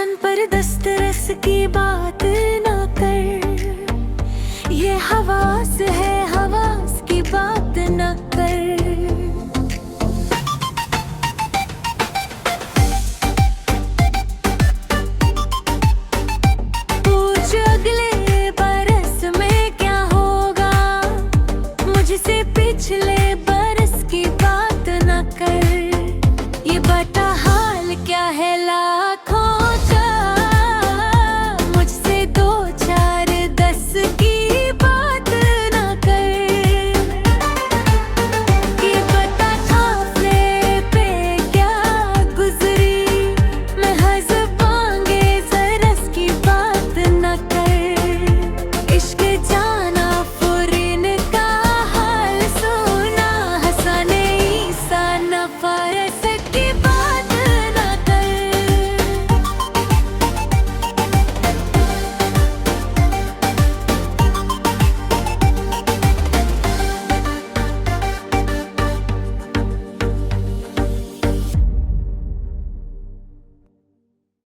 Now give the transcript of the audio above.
हुस्न पर दस्तरस की बात ना कर, ये हवास है हवास की बात ना कर। पूछ अगले बरस में क्या होगा, मुझसे पिछले बरस की बात ना कर। ये बता हाल क्या है लाखों का, मुझसे 2 4 10 की बात ना कर। ये बता काफले पे क्या गुजरी, मैं हज़बांगे ज़रस की बात ना कर। इश्क जाना फुरिन का हाल सुना, हसने ईसा न पाया।